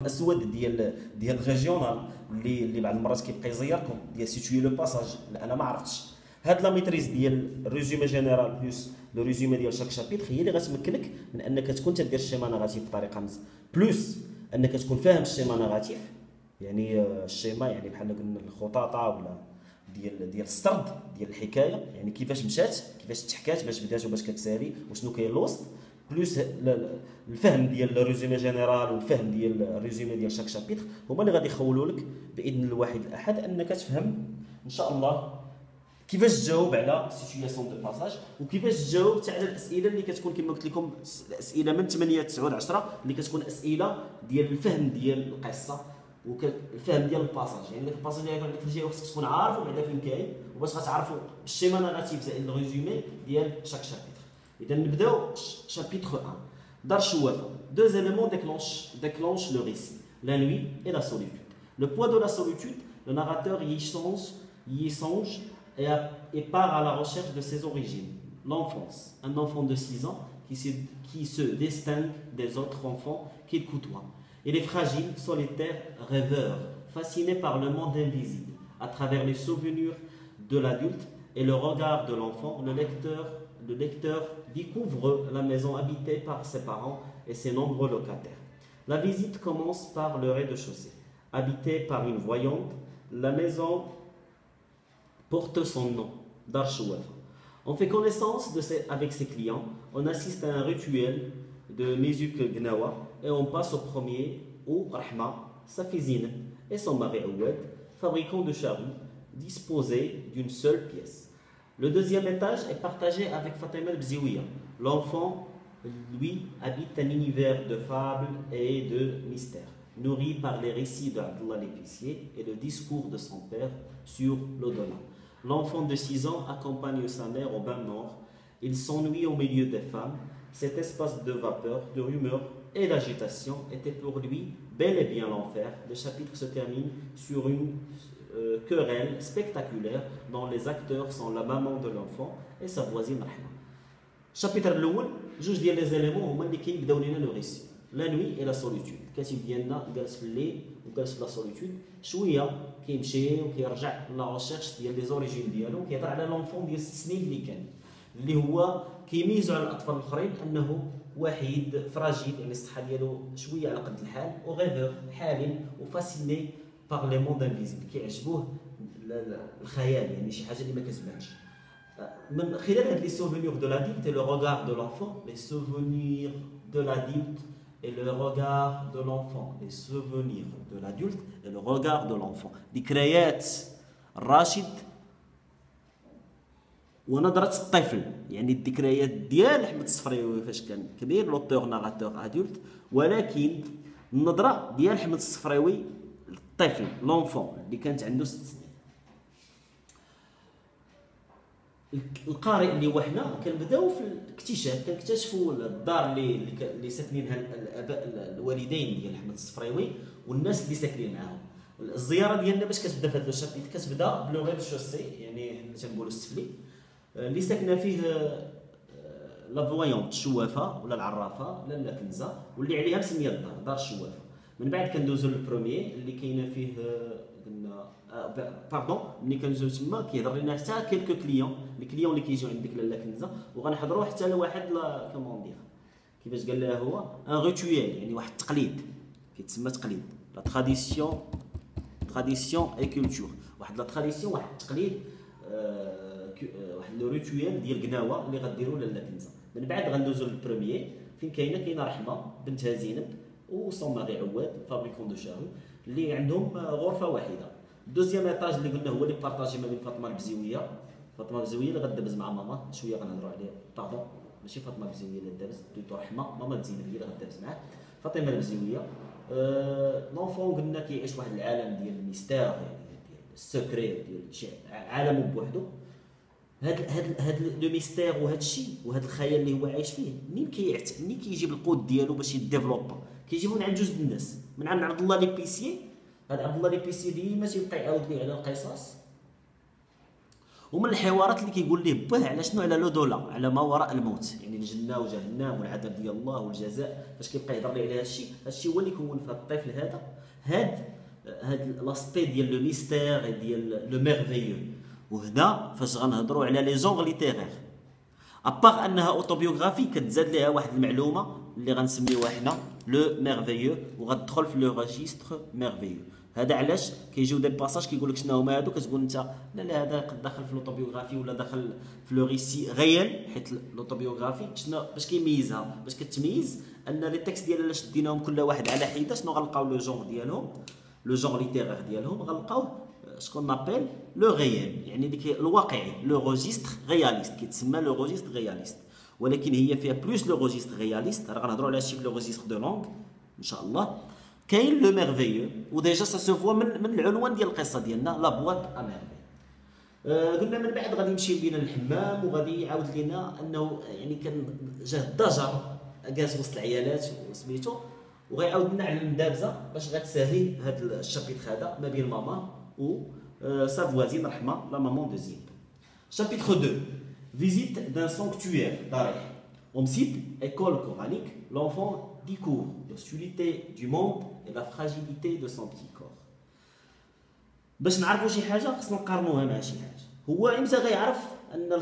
الاسود ديال الريجيونال اللي بعض المرات كيبقى يزيركم ديال سيتوي لو باساج. لا انا ما عرفتش. هاد لا ميتريز ديال الريزومي جينيرال بلس لو ريزومي ديال شاك شابيتر هي اللي غتمكنك من انك تكون تدير الشيما نيغاتيف بطريقه مزيان، بلس انك تكون فاهم الشيما نيغاتيف. يعني الشيما يعني بحال قلنا الخطاطه ولا ديال السرد ديال الحكايه، يعني كيفاش مشات، كيفاش تحكات، باش بدات وباش كتسالي وشنو كاين الوسط، بلوس الفهم ديال الريزومي جينيرال والفهم ديال الريزومي ديال شاك شابيتر هما اللي غادي يخولوا لك باذن الواحد الاحد انك تفهم ان شاء الله كيفاش تجاوب على سيتوياسيون دو باساج، وكيفاش تجاوب حتى على الاسئله اللي كتكون كما قلت لكم الاسئله من 8 9 10 اللي كتكون اسئله ديال الفهم ديال القصه والفهم ديال الباساج. يعني داك الباساج اللي عندك في الجهه خصك تكون عارفه بعدا فين كاين وباش غتعرفوا الشيما نيغاتيف زائد الريزومي ديال شاك شابيتر. إذا نبداو chapitre 1. Dar Chouafa. Deux éléments déclenchent le récit, la nuit et la solitude. Le poids de la solitude, le narrateur y songe et part à la recherche de ses origines. L'enfance, un enfant de 6 ans qui se distingue des autres enfants qu'il côtoie. Il est fragile, solitaire, rêveur, fasciné par le monde invisible. À travers les souvenirs de l'adulte et le regard de l'enfant, le lecteur découvre la maison habitée par ses parents et ses nombreux locataires. La visite commence par le rez-de-chaussée. Habitée par une voyante, la maison porte son nom, Dar Chouafa. On fait connaissance avec ses clients, on assiste à un rituel de Mizuk Gnawa et on passe au premier où Rahma, sa cuisine, et son mari Oued, fabricant de charrues, disposés d'une seule pièce. Le deuxième étage est partagé avec Fatima Bzioua. L'enfant, lui, habite un univers de fables et de mystères, nourri par les récits d'Abdullah l'épicier et le discours de son père sur l'au-delà. L'enfant de 6 ans accompagne sa mère au bain nord. Il s'ennuie au milieu des femmes. Cet espace de vapeur, de rumeurs et d'agitation était pour lui bel et bien l'enfer. Le chapitre se termine sur une querelle spectaculaire dont les acteurs sont la maman de l'enfant et sa voisine Rahma. Chapitre الاول جوج ديال لي زيليمون هما اللي كيبداو لينا لو ريسي، لا نوي اي لا سوليتود. الكاتب ديالنا جالس في الليل وجالس في لا سوليتود، شويه كيمشي وكيرجع لا ريشيرش ديال لي زوريجين ديالو، كيهضر على لونفون ديال 6 سنين اللي كان، اللي هو كيميزو على الاطفال الاخرين انه وحيد فراجيل، يعني الصحه ديالو شويه على قد الحال، وغيفور حالم وفاسيني باغ لي موند انفيزيبل، كيعجبوه الخيال، يعني شي حاجه اللي ما كتبانش. من خلال هاد لي سوفونير دو لاديلت et le regard de l'enfant, les souvenirs de l'adulte et le regard de l'enfant, les souvenirs de l'adulte et le regard de l'enfant. ذكريات الراشد ونظرة الطفل، يعني الذكريات ديال احمد الصفريوي فاش كان كبير، لوتور ناراتور ادولت، ولكن النظرة ديال احمد الصفريوي الطفل لونفون اللي كانت عنده 6 سنين. القارئ اللي هو حنا كنبداو في الاكتشاف، كنكتشفوا الدار اللي ساكنينها الاباء الوالدين ديال احمد الصفريوي والناس اللي ساكنين معاهم. الزياره ديالنا باش كتبدا في هذا الشابيت كتبدا بلو غير شوسي، يعني اللي تنقولوا السفلي اللي ساكنه فيه لا فويونت شوافه ولا العرافه ولا لا كنزه، واللي عليها مسميه الدار دار شوافه. من بعد كندوزو للبروميي اللي كاينه فيه قلنا باردون، ملي كنجيو تما كيهضر لنا حتى كيلكو كليون، الكليون اللي كيجيو عندك لاله كنزه، وغنحضروا حتى لواحد لا كومون دير كيفاش قال لها هو ان ريتويل، يعني واحد التقليد كيتسمى تقليد، لا تراديسيون اي كولتور، واحد لا تراديسيون، واحد التقليد، واحد لو ريتويل ديال قناوه اللي غديروا لاله كنزه. من بعد غندوزو للبروميي فين كاينه رحمه بنتها زينب وصون ماري عواد فابريكون دو شارو اللي عندهم غرفه واحده. الدوزيام ايطاج اللي قلنا هو اللي بارطاجي ما بين فاطمه البزيويه، فاطمه البزيويه اللي غدابز مع ماما، شويه غنهضروا عليها، باردون ماشي فاطمه البزيويه اللي دابز، بلوتو رحمه ماما زينب هي اللي غدابز معاه، فاطمه البزيويه. لونفون قلنا كيعيش واحد العالم ديال الميستير، يعني ديال السكري، ديال شي عالم بوحدو. هاد لو ميستير وهاد الشيء وهاد الخيال اللي هو عايش فيه، منين كيجيب القود ديالو باش يديفلوبا؟ كيجيبو من عند جوج الناس، من عند عبد الله ليبيسيي. هذا عبد الله ليبيسيي ديما تيبقى يعاود لي على القصص، ومن الحوارات اللي كيقول ليه باه على شنو، على لو دولا، على ما وراء الموت، يعني الجنه وجهنم والعذاب ديال الله والجزاء. فاش كيبقى يهضر ليه على هذا الشيء هو اللي كون في الطفل هاد لاسبي ديال لو ميستير ديال لو ميرفيو. وهنا فاش غنهضروا على لي جونغ ليتيرير، ابار انها اوتوبيوغرافي كتزاد ليها واحد المعلومه اللي غنسميوها حنا لو ميرفيو، وغتدخل في لو ريجستر ميرفيو. هذا علاش كيجيو دي باساج كيقول لك شنو هما هادو، كتقول انت لا هذا قد دخل في لوطوبيوغرافي ولا دخل في لو ريسي غيال، حيت لوطوبيوغرافي شنو باش كيميزها، باش كتميز ان لي تكست ديالنا شديناهم كل واحد على حده شنو غنلقاو لو جونغ ديالهم، لو جونغ ليتيرير ديالهم غنلقاوه شكون نابيل لو غيال، يعني ديك الواقعي، لو ريجستر رياليست، كيتسمى لو ريجستر رياليست. ولكن هي فيها بلوس لو ريجستر رياليست، راه غنهضروا على هادشي في لو ريجستر دو لونغ ان شاء الله. كاين لو ميرفيو، وديجا سا سو فوا من العنوان ديال القصه ديالنا لا بواط ا ميرفي. قلنا من بعد غادي يمشي بينا للحمام، وغادي يعاود لنا انه يعني كان جاه الضجر جالس وسط العيالات وسميتو، وغيعاود لنا على المدابزه باش غتسالي هذا الشابيتر هذا ما بين ماما و sa voisine Rahma, la maman de Zip. Chapitre 2. Visite d'un sanctuaire d'Areh. Omsip, école coranique, l'enfant découvre l'hostilité du monde et la fragilité de son petit corps. باش نعرفوا شي حاجه خصنا نقارنوها مع شي حاجه. هو امتى غيعرف ان